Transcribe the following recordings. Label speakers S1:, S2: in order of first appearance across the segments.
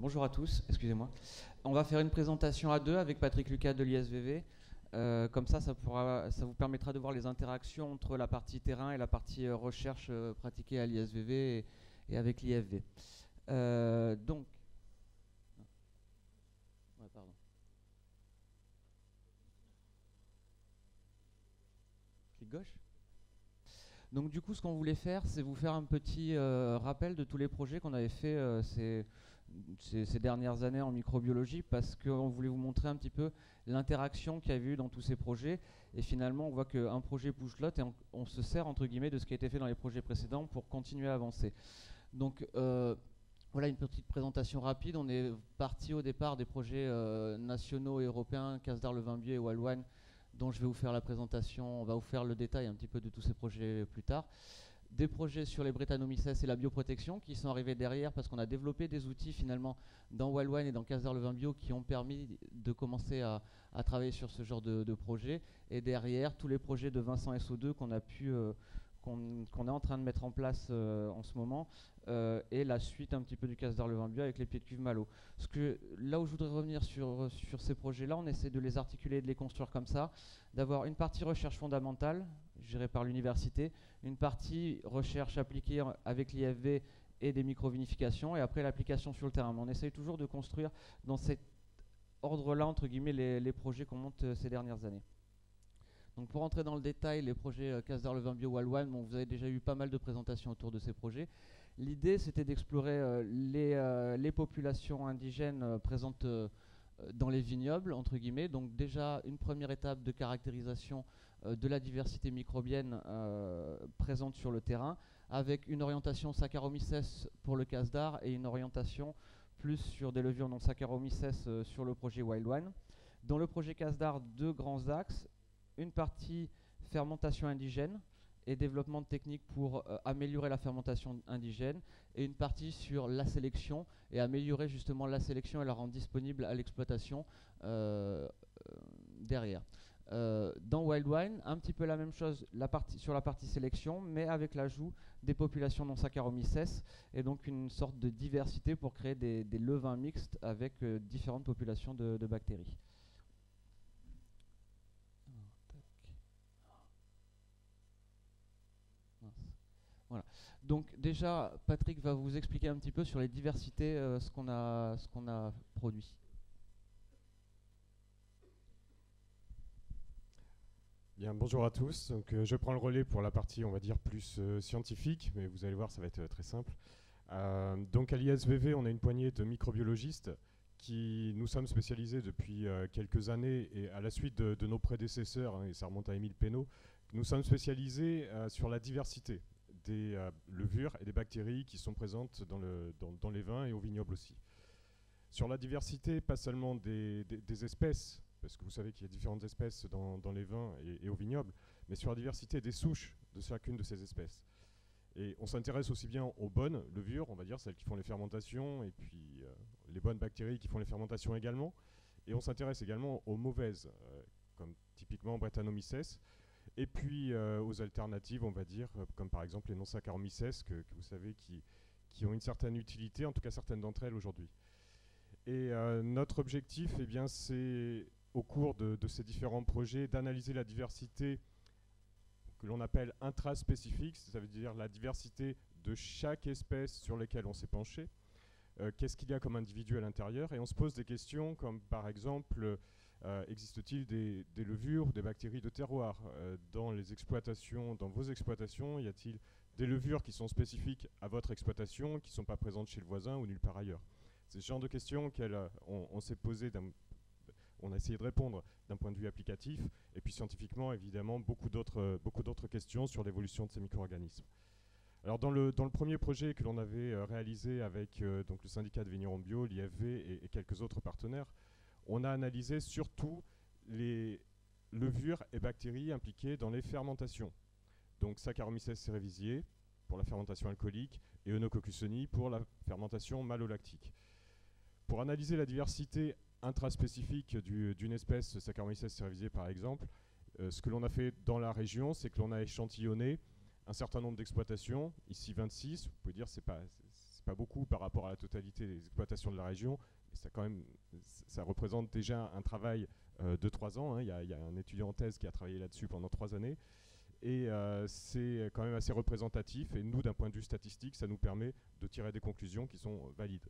S1: Bonjour à tous, excusez-moi. On va faire une présentation à deux avec Patrick Lucas de l'ISVV. Comme ça vous permettra de voir les interactions entre la partie terrain et la partie recherche pratiquée à l'ISVV et avec l'IFV. Donc, ouais, pardon. Clic gauche. Donc du coup, ce qu'on voulait faire, c'est vous faire un petit rappel de tous les projets qu'on avait fait ces dernières années en microbiologie, parce qu'on voulait vous montrer un petit peu l'interaction qu'il y a eu dans tous ces projets. Et finalement, on voit qu'un projet pousse l'autre et on se sert, entre guillemets, de ce qui a été fait dans les projets précédents pour continuer à avancer. Donc voilà une petite présentation rapide. On est parti au départ des projets nationaux et européens, Casdar-le-Vimbier et Walloine, dont je vais vous faire la présentation. On va vous faire le détail un petit peu de tous ces projets plus tard. Des projets sur les Brettanomyces et la bioprotection qui sont arrivés derrière parce qu'on a développé des outils finalement dans Walloine et dans Casdar-le-Vimbier qui ont permis de commencer à travailler sur ce genre de projet. Et derrière, tous les projets de Vincent SO2 qu'on a pu qu'on est en train de mettre en place en ce moment, et la suite un petit peu du Casdar-le-Vimbier avec les pieds de cuve Malo. Là où je voudrais revenir sur ces projets-là, on essaie de les articuler et de les construire comme ça, d'avoir une partie recherche fondamentale, gérée par l'université, une partie recherche appliquée avec l'IFV et des microvinifications, et après l'application sur le terrain. Mais on essaye toujours de construire dans cet ordre-là, entre guillemets, les projets qu'on monte ces dernières années. Donc pour entrer dans le détail, les projets Casdar-le-Vimbier Walloine, bon, vous avez déjà eu pas mal de présentations autour de ces projets. L'idée, c'était d'explorer les populations indigènes présentes dans les vignobles, entre guillemets. Donc déjà, une première étape de caractérisation de la diversité microbienne présente sur le terrain, avec une orientation Saccharomyces pour le Casdar et une orientation plus sur des levures non Saccharomyces sur le projet Wild One. Dans le projet Casdar, deux grands axes. Une partie fermentation indigène et développement de techniques pour améliorer la fermentation indigène, et une partie sur la sélection et améliorer justement la sélection et la rendre disponible à l'exploitation derrière. Dans Wild Wine, un petit peu la même chose sur la partie sélection, mais avec l'ajout des populations non Saccharomyces, et donc une sorte de diversité pour créer des levains mixtes avec différentes populations de bactéries. Voilà. Donc déjà, Patrick va vous expliquer un petit peu sur les diversités, ce qu'on a produit.
S2: Bien, bonjour à tous. Donc, je prends le relais pour la partie, on va dire, plus scientifique, mais vous allez voir, ça va être très simple. Donc à l'ISVV, on a une poignée de microbiologistes qui nous sommes spécialisés depuis quelques années, et à la suite de nos prédécesseurs, hein, et ça remonte à Émile Pénaud, nous sommes spécialisés sur la diversité des levures et des bactéries qui sont présentes dans les vins et au vignoble aussi. Sur la diversité, pas seulement des espèces, parce que vous savez qu'il y a différentes espèces dans les vins et au vignoble, mais sur la diversité des souches de chacune de ces espèces. Et on s'intéresse aussi bien aux bonnes levures, on va dire, celles qui font les fermentations, et puis les bonnes bactéries qui font les fermentations également. Et on s'intéresse également aux mauvaises, comme typiquement Brettanomyces, et puis aux alternatives, on va dire, comme par exemple les non-Saccharomyces, que vous savez qui ont une certaine utilité, en tout cas certaines d'entre elles aujourd'hui. Et notre objectif, eh bien, c'est au cours de ces différents projets d'analyser la diversité que l'on appelle intraspécifique, ça veut dire la diversité de chaque espèce sur laquelle on s'est penché. Qu'est-ce qu'il y a comme individu à l'intérieur? Et on se pose des questions comme par exemple, existe-t-il des levures ou des bactéries de terroir dans les exploitations, dans vos exploitations? Y a-t-il des levures qui sont spécifiques à votre exploitation, qui ne sont pas présentes chez le voisin ou nulle part ailleurs? C'est ce genre de questions qu'on s'est posé, on a essayé de répondre d'un point de vue applicatif, et puis scientifiquement, évidemment, beaucoup d'autres questions sur l'évolution de ces micro-organismes. Alors dans le premier projet que l'on avait réalisé avec donc le syndicat de vignerons bio, l'IFV et quelques autres partenaires, on a analysé surtout les levures et bactéries impliquées dans les fermentations. Donc Saccharomyces cerevisiae pour la fermentation alcoolique et Eunococcus honi pour la fermentation malolactique. Pour analyser la diversité intraspécifique d'une espèce Saccharomyces cerevisiae par exemple, ce que l'on a fait dans la région, c'est que l'on a échantillonné un certain nombre d'exploitations, ici 26, vous pouvez dire c'est pas c'est pas beaucoup par rapport à la totalité des exploitations de la région, mais ça représente déjà un travail de 3 ans. Il y a un étudiant en thèse qui a travaillé là-dessus pendant 3 années. Et c'est quand même assez représentatif. Et nous, d'un point de vue statistique, ça nous permet de tirer des conclusions qui sont valides.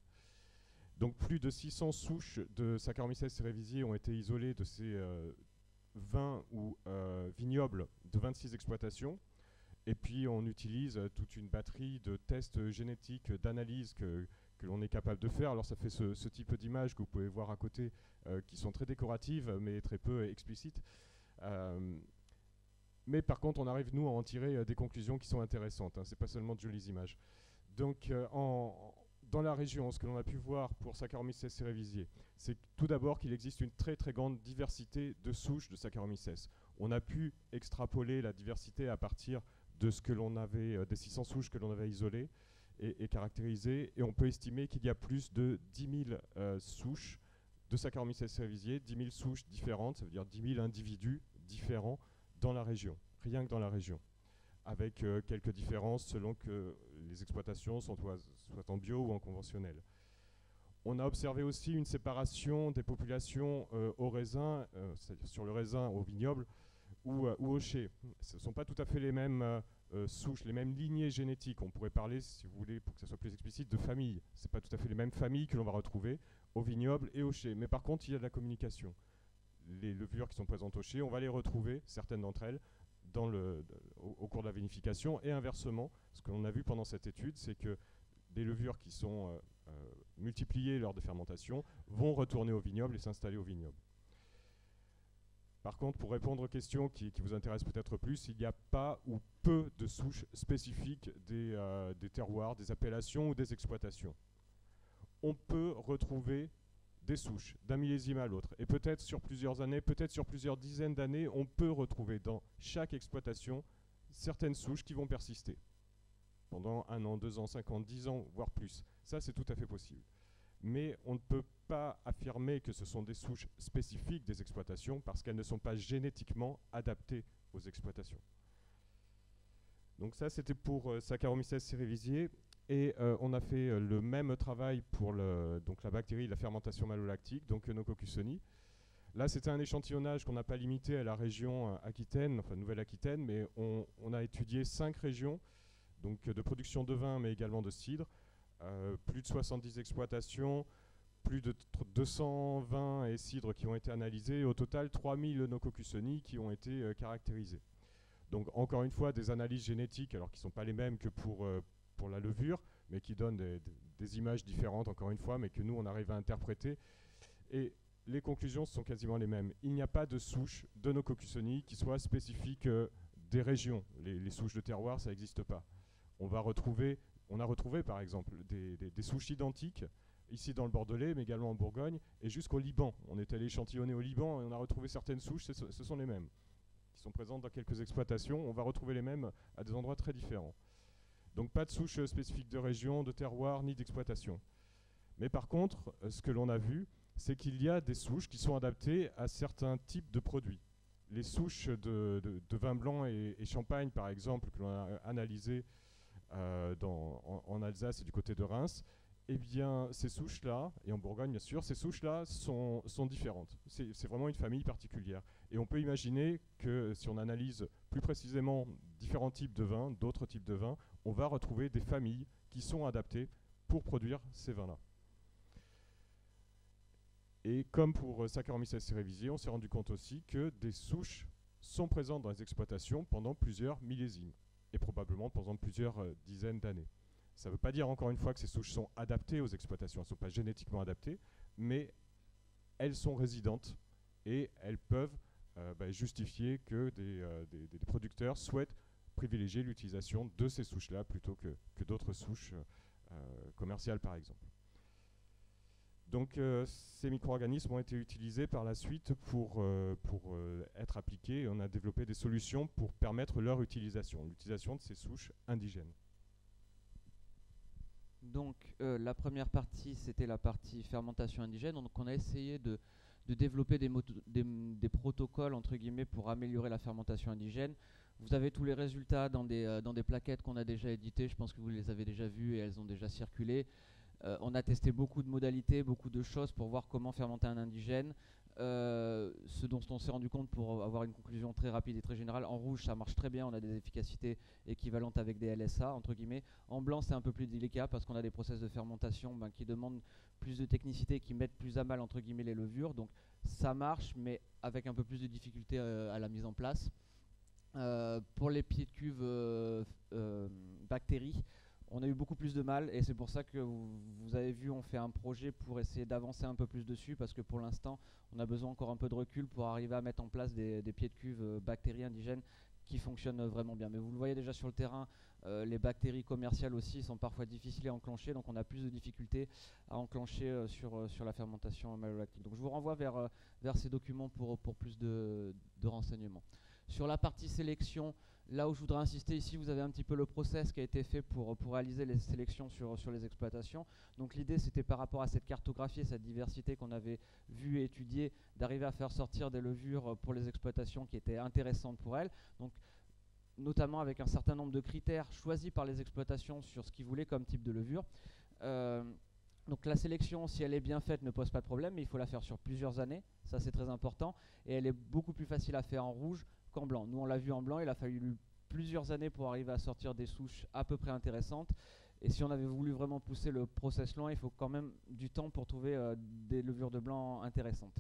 S2: Donc plus de 600 souches de Saccharomyces cerevisiae ont été isolées de ces vins ou vignobles de 26 exploitations. Et puis on utilise toute une batterie de tests génétiques, d'analyses que l'on est capable de faire. Alors ça fait ce type d'images que vous pouvez voir à côté, qui sont très décoratives mais très peu explicites. Mais par contre, on arrive, nous, à en tirer des conclusions qui sont intéressantes. Ce n'est pas seulement de jolies images. Donc, dans la région, ce que l'on a pu voir pour Saccharomyces cerevisiae, c'est tout d'abord qu'il existe une très très grande diversité de souches de Saccharomyces. On a pu extrapoler la diversité à partir de ce que l'on avait, des 600 souches que l'on avait isolées et caractérisées. Et on peut estimer qu'il y a plus de 10 000 souches de Saccharomyces cerevisiae, 10 000 souches différentes, ça veut dire 10 000 individus différents dans la région, rien que dans la région, avec quelques différences selon que les exploitations sont soit en bio ou en conventionnel. On a observé aussi une séparation des populations au raisin, c'est-à-dire sur le raisin, au vignoble ou au chai. Ce ne sont pas tout à fait les mêmes souches, les mêmes lignées génétiques. On pourrait parler, si vous voulez, pour que ça soit plus explicite, de familles. Ce n'est pas tout à fait les mêmes familles que l'on va retrouver au vignoble et au chai. Mais par contre, il y a de la communication. Les levures qui sont présentes au chai, on va les retrouver, certaines d'entre elles, au cours de la vinification. Et inversement, ce que l'on a vu pendant cette étude, c'est que des levures qui sont multipliées lors de fermentation vont retourner au vignoble et s'installer au vignoble. Par contre, pour répondre aux questions qui vous intéressent peut-être plus, il n'y a pas ou peu de souches spécifiques des terroirs, des appellations ou des exploitations. On peut retrouver des souches d'un millésime à l'autre. Et peut-être sur plusieurs années, peut-être sur plusieurs dizaines d'années, on peut retrouver dans chaque exploitation certaines souches qui vont persister pendant 1 an, 2 ans, 5 ans, 10 ans, voire plus. Ça, c'est tout à fait possible. Mais on ne peut pas affirmer que ce sont des souches spécifiques des exploitations parce qu'elles ne sont pas génétiquement adaptées aux exploitations. Donc ça, c'était pour Saccharomyces cerevisiae. Et on a fait le même travail pour donc la bactérie de la fermentation malolactique, donc Enococcus honi. Là, c'était un échantillonnage qu'on n'a pas limité à la région Aquitaine, enfin Nouvelle-Aquitaine, mais on a étudié 5 régions donc, de production de vin, mais également de cidre, plus de 70 exploitations, plus de 200 vins et cidres qui ont été analysés, et au total 3000 Enococcus honi qui ont été caractérisés. Donc encore une fois, des analyses génétiques, alors qui ne sont pas les mêmes que pour la levure, mais qui donnent des images différentes, encore une fois, mais que nous, on arrive à interpréter. Et les conclusions sont quasiment les mêmes. Il n'y a pas de souche d'Enococcus honi qui soit spécifique des régions. Les souches de terroir, ça n'existe pas. On a retrouvé, par exemple, des souches identiques, ici dans le Bordelais, mais également en Bourgogne, et jusqu'au Liban. On est allé échantillonner au Liban et on a retrouvé certaines souches, ce sont les mêmes, qui sont présentes dans quelques exploitations. On va retrouver les mêmes à des endroits très différents. Donc pas de souches spécifiques de région, de terroir, ni d'exploitation. Mais par contre, ce que l'on a vu, c'est qu'il y a des souches qui sont adaptées à certains types de produits. Les souches de vin blanc et champagne, par exemple, que l'on a analysées en Alsace et du côté de Reims, eh bien, ces souches-là, et en Bourgogne bien sûr, ces souches-là sont différentes. C'est vraiment une famille particulière. Et on peut imaginer que si on analyse plus précisément différents types de vins, d'autres types de vins, on va retrouver des familles qui sont adaptées pour produire ces vins-là. Et comme pour Saccharomyces cerevisiae, on s'est rendu compte aussi que des souches sont présentes dans les exploitations pendant plusieurs millésimes, et probablement pendant plusieurs dizaines d'années. Ça ne veut pas dire encore une fois que ces souches sont adaptées aux exploitations, elles ne sont pas génétiquement adaptées, mais elles sont résidentes et elles peuvent justifier que des producteurs souhaitent privilégier l'utilisation de ces souches-là plutôt que d'autres souches commerciales par exemple. Donc ces micro-organismes ont été utilisés par la suite pour être appliqués et on a développé des solutions pour permettre leur utilisation, l'utilisation de ces souches indigènes.
S1: Donc la première partie, c'était la partie fermentation indigène. Donc on a essayé de développer des protocoles entre guillemets pour améliorer la fermentation indigène. Vous avez tous les résultats dans des plaquettes qu'on a déjà éditées, je pense que vous les avez déjà vues et elles ont déjà circulé. On a testé beaucoup de modalités, beaucoup de choses pour voir comment fermenter un indigène. Ce dont on s'est rendu compte pour avoir une conclusion très rapide et très générale, en rouge ça marche très bien, on a des efficacités équivalentes avec des LSA entre guillemets. En blanc c'est un peu plus délicat parce qu'on a des process de fermentation qui demandent plus de technicité, qui mettent plus à mal entre guillemets les levures. Donc ça marche mais avec un peu plus de difficulté à la mise en place. Pour les pieds de cuve bactéries, on a eu beaucoup plus de mal et c'est pour ça que vous avez vu, on fait un projet pour essayer d'avancer un peu plus dessus parce que pour l'instant, on a besoin encore un peu de recul pour arriver à mettre en place des pieds de cuve bactéries indigènes qui fonctionnent vraiment bien. Mais vous le voyez déjà sur le terrain, les bactéries commerciales aussi sont parfois difficiles à enclencher, donc on a plus de difficultés à enclencher sur la fermentation malolactique. Donc je vous renvoie vers ces documents pour plus de renseignements. Sur la partie sélection, là où je voudrais insister ici, vous avez un petit peu le process qui a été fait pour réaliser les sélections sur les exploitations. Donc l'idée c'était par rapport à cette cartographie et cette diversité qu'on avait vue et étudiée, d'arriver à faire sortir des levures pour les exploitations qui étaient intéressantes pour elles. Donc notamment avec un certain nombre de critères choisis par les exploitations sur ce qu'ils voulaient comme type de levure. Donc la sélection, si elle est bien faite, ne pose pas de problème, mais il faut la faire sur plusieurs années, ça c'est très important, et elle est beaucoup plus facile à faire en rouge qu'en blanc. Nous on l'a vu en blanc, il a fallu plusieurs années pour arriver à sortir des souches à peu près intéressantes, et si on avait voulu vraiment pousser le process loin, il faut quand même du temps pour trouver des levures de blanc intéressantes.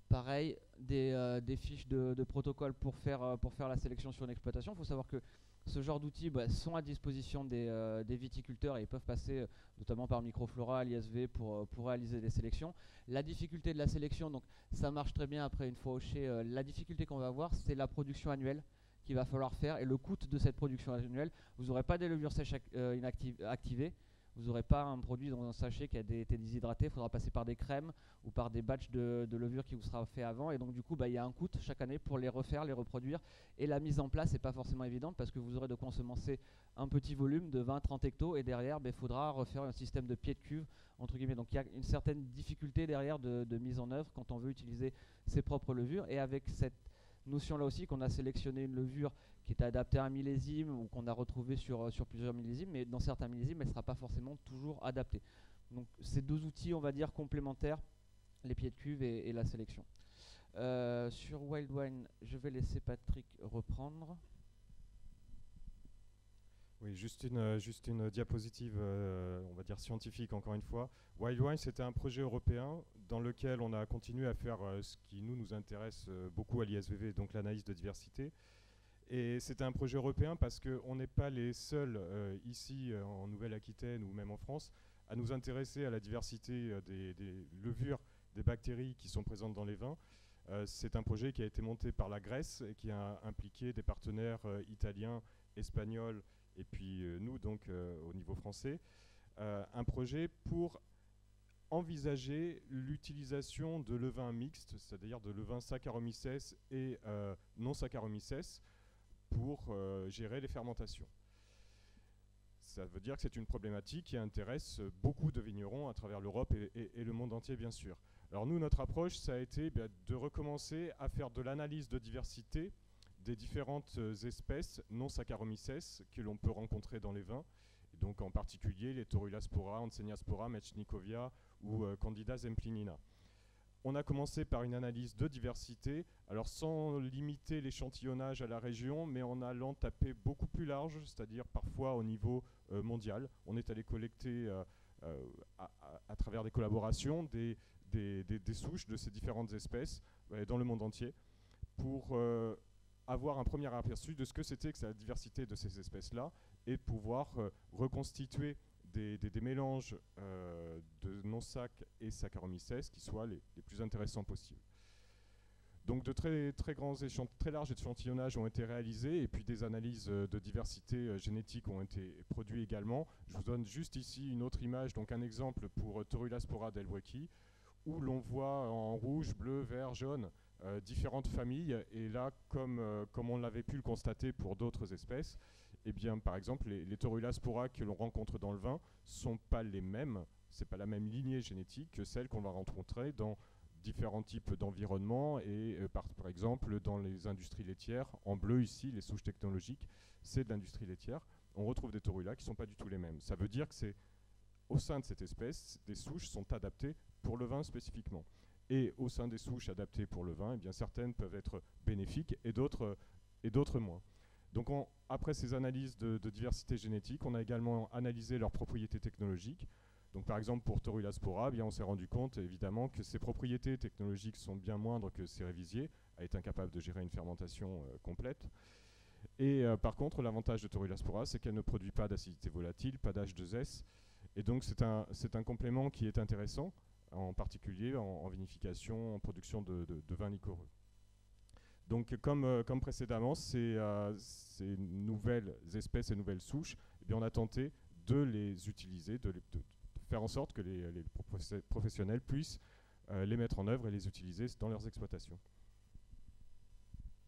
S1: Pareil, des fiches de protocole pour faire la sélection sur une exploitation. Il faut savoir que ce genre d'outils sont à disposition des viticulteurs et ils peuvent passer notamment par Microflora, l'ISV pour réaliser des sélections. La difficulté de la sélection, donc ça marche très bien après une fois hoché, la difficulté qu'on va avoir c'est la production annuelle qu'il va falloir faire et le coût de cette production annuelle. Vous n'aurez pas des levures sèches activées, vous n'aurez pas un produit dans un sachet qui a été déshydraté, il faudra passer par des crèmes ou par des batchs de levure qui vous sera fait avant. Et donc du coup, il y a un coût chaque année pour les refaire, les reproduire. Et la mise en place n'est pas forcément évidente parce que vous aurez de quoi semencer un petit volume de 20-30 hectos et derrière, il faudra refaire un système de pied de cuve, entre guillemets. Donc il y a une certaine difficulté derrière de mise en œuvre quand on veut utiliser ses propres levures. Et avec cette notion là aussi qu'on a sélectionné une levure qui est adaptée à un millésime ou qu'on a retrouvé sur plusieurs millésimes, mais dans certains millésimes, elle ne sera pas forcément toujours adaptée. Donc ces deux outils, on va dire, complémentaires, les pieds de cuve et la sélection. Sur Wild Wine, je vais laisser Patrick reprendre.
S2: Oui, juste une diapositive, on va dire scientifique encore une fois. Wild Wine, c'était un projet européen dans lequel on a continué à faire ce qui nous intéresse beaucoup à l'ISVV, donc l'analyse de diversité. Et c'était un projet européen parce qu'on n'est pas les seuls ici en Nouvelle-Aquitaine ou même en France à nous intéresser à la diversité des levures, des bactéries qui sont présentes dans les vins. C'est un projet qui a été monté par la Grèce et qui a impliqué des partenaires italiens, espagnols et puis nous donc au niveau français. Un projet pour envisager l'utilisation de levains mixtes, c'est-à-dire de levains Saccharomyces et non Saccharomyces, pour gérer les fermentations. Ça veut dire que c'est une problématique qui intéresse beaucoup de vignerons à travers l'Europe et le monde entier, bien sûr. Alors nous, notre approche, ça a été de recommencer à faire de l'analyse de diversité des différentes espèces non Saccharomyces que l'on peut rencontrer dans les vins, et donc en particulier les Torulaspora, Anseniaspora, Mechnikovia ou Candida zemplinina. On a commencé par une analyse de diversité, alors sans limiter l'échantillonnage à la région, mais en allant taper beaucoup plus large, c'est-à-dire parfois au niveau mondial. On est allé collecter à travers des collaborations des souches de ces différentes espèces dans le monde entier pour avoir un premier aperçu de ce que c'était que la diversité de ces espèces-là et pouvoir reconstituer des mélanges de non-sac et Saccharomyces qui soient les plus intéressants possibles. Donc de très larges échantillonnages ont été réalisés et puis des analyses de diversité génétique ont été produites également. Je vous donne juste ici une autre image, donc un exemple pour Torulaspora delbrueckii, où l'on voit en rouge, bleu, vert, jaune différentes familles. Et là, comme on l'avait pu le constater pour d'autres espèces, eh bien, par exemple, les Torulaspora que l'on rencontre dans le vin ne sont pas les mêmes, ce n'est pas la même lignée génétique que celle qu'on va rencontrer dans différents types d'environnements et par exemple dans les industries laitières, en bleu ici, les souches technologiques, c'est de l'industrie laitière. On retrouve des torulas qui ne sont pas du tout les mêmes. Ça veut dire que c'est au sein de cette espèce, des souches sont adaptées pour le vin spécifiquement. Et au sein des souches adaptées pour le vin, eh bien, certaines peuvent être bénéfiques et d'autres moins. Donc après ces analyses de diversité génétique, on a également analysé leurs propriétés technologiques. Donc par exemple pour Torula spora, on s'est rendu compte évidemment que ces propriétés technologiques sont bien moindres que Cerevisiae, à être incapable de gérer une fermentation complète. Et par contre, l'avantage de Torula spora, c'est qu'elle ne produit pas d'acidité volatile, pas d'H2S. Et donc c'est un complément qui est intéressant, en particulier en vinification, en production de vins liquoreux. Donc comme précédemment, ces nouvelles espèces et nouvelles souches, eh bien, on a tenté de les utiliser, de faire en sorte que les professionnels puissent les mettre en œuvre et les utiliser dans leurs exploitations.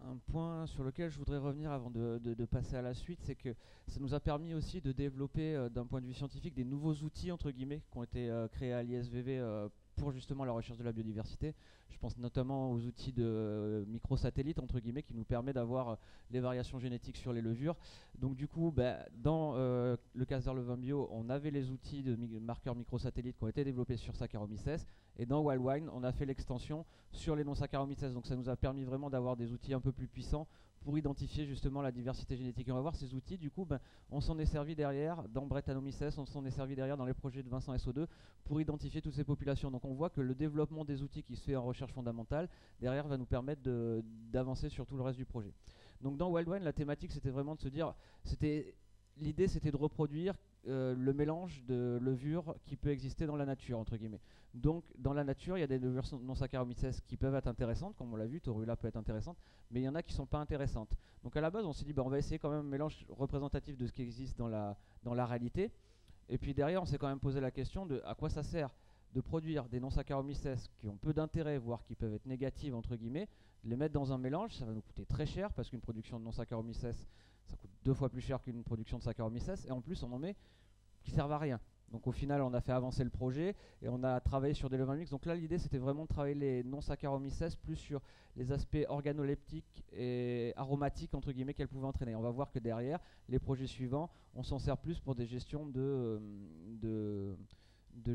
S1: Un point sur lequel je voudrais revenir avant de passer à la suite, c'est que ça nous a permis aussi de développer d'un point de vue scientifique des nouveaux outils entre guillemets qui ont été créés à l'ISVV pour justement la recherche de la biodiversité. Je pense notamment aux outils de microsatellites entre guillemets qui nous permet d'avoir les variations génétiques sur les levures. Donc du coup, dans le Caser le vin bio, on avait les outils de marqueurs microsatellites qui ont été développés sur Saccharomyces, et dans Wild Wine, on a fait l'extension sur les non-Saccharomyces. Donc ça nous a permis vraiment d'avoir des outils un peu plus puissants pour identifier justement la diversité génétique. Et on va voir ces outils, du coup, on s'en est servi derrière dans Brettanomyces, on s'en est servi derrière dans les projets de Vincent SO2 pour identifier toutes ces populations. Donc on voit que le développement des outils qui se fait en recherche fondamentale, derrière, va nous permettre d'avancer sur tout le reste du projet. Donc dans Wild Wine, la thématique, c'était vraiment de se dire, l'idée c'était de reproduire le mélange de levures qui peut exister dans la nature, entre guillemets. Donc dans la nature, il y a des levures non Saccharomyces qui peuvent être intéressantes, comme on l'a vu, Torula peut être intéressante, mais il y en a qui ne sont pas intéressantes. Donc à la base, on s'est dit, on va essayer quand même un mélange représentatif de ce qui existe dans la réalité. Et puis derrière, on s'est quand même posé la question de à quoi ça sert de produire des non Saccharomyces qui ont peu d'intérêt, voire qui peuvent être négatives, entre guillemets, les mettre dans un mélange, ça va nous coûter très cher, parce qu'une production de non Saccharomyces, ça coûte 2 fois plus cher qu'une production de Saccharomyces, et en plus on en met qui servent à rien. Donc au final, on a fait avancer le projet et on a travaillé sur des levains mixtes. Donc là, l'idée, c'était vraiment de travailler les non-Saccharomyces plus sur les aspects organoleptiques et aromatiques, entre guillemets, qu'elles pouvaient entraîner. On va voir que derrière, les projets suivants, on s'en sert plus pour des gestions de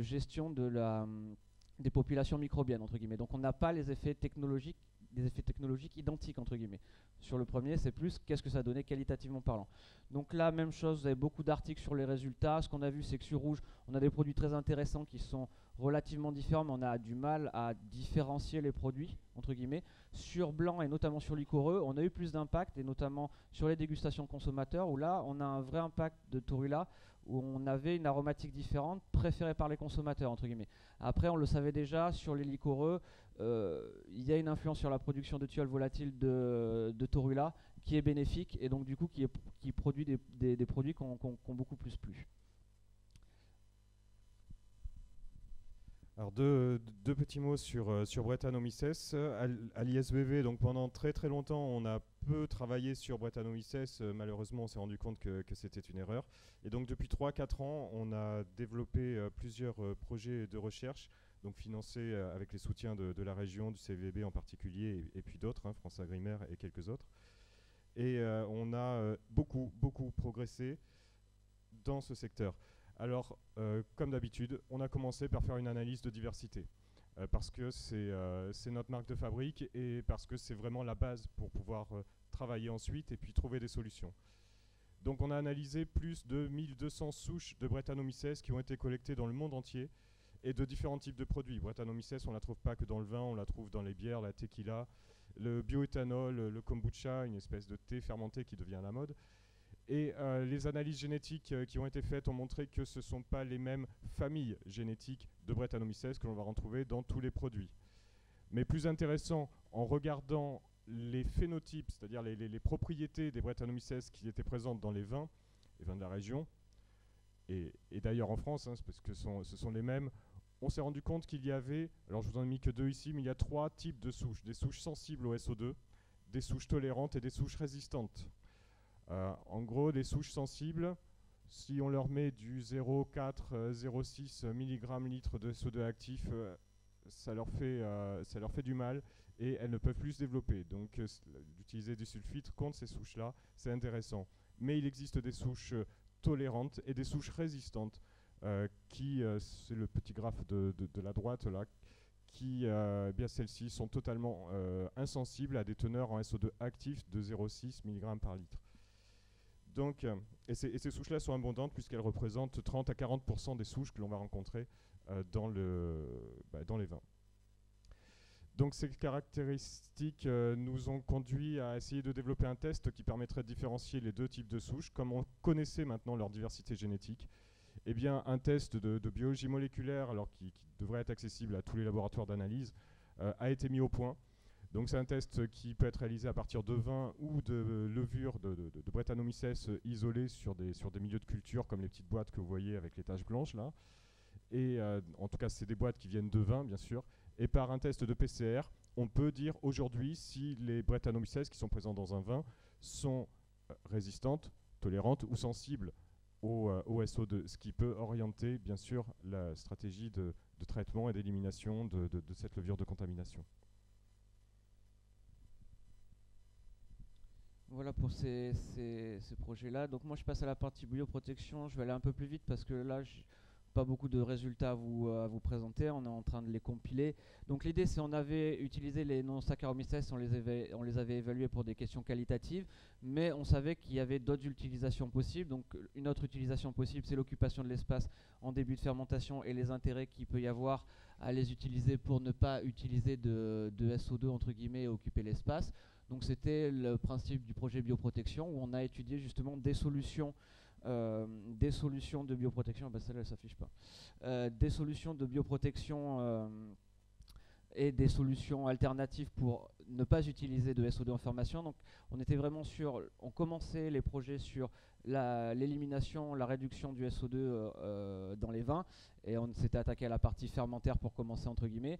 S1: gestion des populations microbiennes, entre guillemets. Donc on n'a pas les effets technologiques, des effets technologiques identiques, entre guillemets. Sur le premier, c'est plus qu'est-ce que ça donnait qualitativement parlant. Donc là, même chose, vous avez beaucoup d'articles sur les résultats. Ce qu'on a vu, c'est que sur rouge, on a des produits très intéressants qui sont relativement différents, mais on a du mal à différencier les produits, entre guillemets. Sur blanc et notamment sur liquoreux, on a eu plus d'impact, et notamment sur les dégustations consommateurs, où là, on a un vrai impact de Torula, où on avait une aromatique différente préférée par les consommateurs, entre guillemets. Après, on le savait déjà, sur les liquoreux, il y a une influence sur la production de thiols volatiles de Torula qui est bénéfique, et donc du coup qui produit des produits qui ont beaucoup plus plu.
S2: Alors deux petits mots sur Brettanomyces. À l'ISVV, donc pendant très très longtemps, on a peu travaillé sur Brettanomyces. Malheureusement, on s'est rendu compte que c'était une erreur. Et donc depuis 3-4 ans, on a développé plusieurs projets de recherche, donc financés avec les soutiens de la région, du CVB en particulier, et puis d'autres, France Agrimer et quelques autres. Et on a beaucoup progressé dans ce secteur. Alors, comme d'habitude, on a commencé par faire une analyse de diversité, parce que c'est notre marque de fabrique et parce que c'est vraiment la base pour pouvoir travailler ensuite et puis trouver des solutions. Donc on a analysé plus de 1200 souches de Brettanomyces qui ont été collectées dans le monde entier et de différents types de produits. Brettanomyces, on ne la trouve pas que dans le vin, on la trouve dans les bières, la tequila, le bioéthanol, le kombucha, une espèce de thé fermenté qui devient à la mode. Et les analyses génétiques qui ont été faites ont montré que ce ne sont pas les mêmes familles génétiques de Brettanomyces que l'on va retrouver dans tous les produits. Mais plus intéressant, en regardant les phénotypes, c'est-à-dire les propriétés des Brettanomyces qui étaient présentes dans les vins de la région, et d'ailleurs en France, parce que ce sont les mêmes, on s'est rendu compte qu'il y avait, alors je vous en ai mis que 2 ici, mais il y a 3 types de souches. Des souches sensibles au SO2, des souches tolérantes et des souches résistantes. En gros, des souches sensibles, si on leur met du 0,4-0,6 mg/litre de SO2 actif, ça leur fait du mal et elles ne peuvent plus se développer. Donc d'utiliser du sulfite contre ces souches-là, c'est intéressant. Mais il existe des souches tolérantes et des souches résistantes c'est le petit graphe de la droite là, qui, bien celles-ci sont totalement insensibles à des teneurs en SO2 actifs de 0,6 mg par litre. Donc, et ces souches-là sont abondantes puisqu'elles représentent 30 à 40% des souches que l'on va rencontrer dans les vins. Donc ces caractéristiques nous ont conduit à essayer de développer un test qui permettrait de différencier les deux types de souches. Comme on connaissait maintenant leur diversité génétique, eh bien, un test de biologie moléculaire, alors qui devrait être accessible à tous les laboratoires d'analyse, a été mis au point. Donc c'est un test qui peut être réalisé à partir de vin ou de levure de Brettanomyces isolées sur des milieux de culture, comme les petites boîtes que vous voyez avec les taches blanches là. Et en tout cas, c'est des boîtes qui viennent de vin, bien sûr. Et par un test de PCR, on peut dire aujourd'hui si les Brettanomyces qui sont présents dans un vin sont résistantes, tolérantes ou sensibles au SO2, ce qui peut orienter bien sûr la stratégie de traitement et d'élimination de cette levure de contamination.
S1: Voilà pour ces projets-là. Donc moi je passe à la partie bioprotection, je vais aller un peu plus vite parce que là pas beaucoup de résultats à vous présenter, on est en train de les compiler. Donc l'idée c'est on avait utilisé les non-Saccharomyces, on les avait évalués pour des questions qualitatives, mais on savait qu'il y avait d'autres utilisations possibles. Donc une autre utilisation possible c'est l'occupation de l'espace en début de fermentation et les intérêts qu'il peut y avoir à les utiliser pour ne pas utiliser de SO2 entre guillemets et occuper l'espace. Donc c'était le principe du projet bioprotection où on a étudié justement des solutions de bioprotection, bah celle-là elle s'affiche pas, des solutions de bioprotection et des solutions alternatives pour ne pas utiliser de SO2 en fermentation. Donc on était vraiment on commençait les projets sur l'élimination, la réduction du SO2 dans les vins, et on s'était attaqué à la partie fermentaire pour commencer entre guillemets,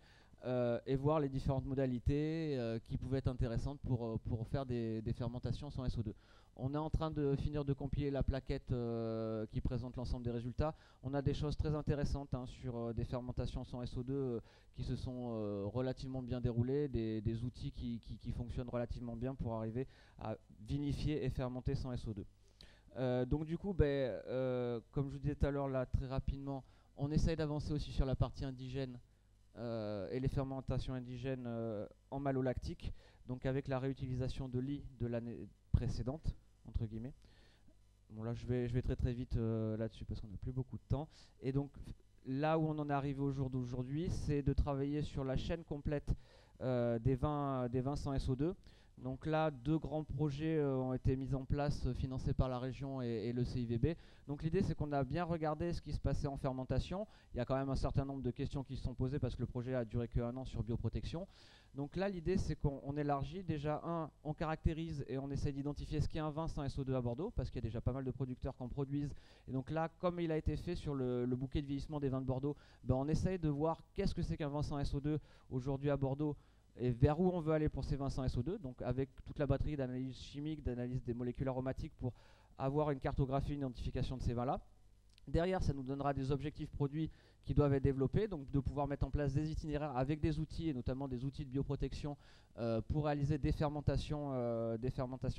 S1: et voir les différentes modalités qui pouvaient être intéressantes pour faire des fermentations sans SO2. On est en train de finir de compiler la plaquette qui présente l'ensemble des résultats. On a des choses très intéressantes sur des fermentations sans SO2 qui se sont relativement bien déroulées, des outils qui fonctionnent relativement bien pour arriver à vinifier et fermenter sans SO2. Donc du coup, comme je vous disais tout à l'heure là très rapidement, on essaye d'avancer aussi sur la partie indigène et les fermentations indigènes en malolactique, donc avec la réutilisation de lait de l'année précédente, entre guillemets. Bon là je vais très très vite là-dessus parce qu'on n'a plus beaucoup de temps. Et donc là où on en est arrivé au jour d'aujourd'hui, c'est de travailler sur la chaîne complète des vins sans SO2. Donc là, 2 grands projets ont été mis en place, financés par la région et le CIVB. Donc l'idée, c'est qu'on a bien regardé ce qui se passait en fermentation. Il y a quand même un certain nombre de questions qui se sont posées parce que le projet a duré que1 an sur bioprotection. Donc là, l'idée, c'est qu'on élargit. Déjà, on caractérise et on essaie d'identifier ce qu'est un vin sans SO2 à Bordeaux, parce qu'il y a déjà pas mal de producteurs qui en produisent. Et donc là, comme il a été fait sur le bouquet de vieillissement des vins de Bordeaux, on essaye de voir qu'est-ce que c'est qu'un vin sans SO2 aujourd'hui à Bordeaux, et vers où on veut aller pour ces vins sans SO2, donc avec toute la batterie d'analyse chimique, d'analyse des molécules aromatiques pour avoir une cartographie, une identification de ces vins-là. Derrière, ça nous donnera des objectifs produits qui doivent être développés, donc de pouvoir mettre en place des itinéraires avec des outils, et notamment des outils de bioprotection pour réaliser des fermentations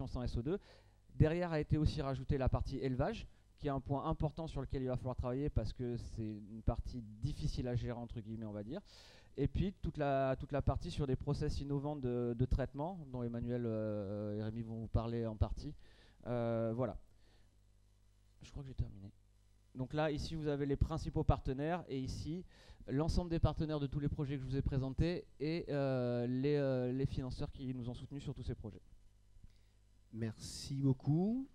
S1: sans SO2. Derrière a été aussi rajoutée la partie élevage, qui est un point important sur lequel il va falloir travailler parce que c'est une partie difficile à gérer, entre guillemets, on va dire. Et puis toute la partie sur des process innovants de traitement, dont Emmanuel et Rémi vont vous parler en partie. Voilà. Je crois que j'ai terminé. Donc là, ici, vous avez les principaux partenaires, et ici, l'ensemble des partenaires de tous les projets que je vous ai présentés, et les financeurs qui nous ont soutenus sur tous ces projets.
S3: Merci beaucoup.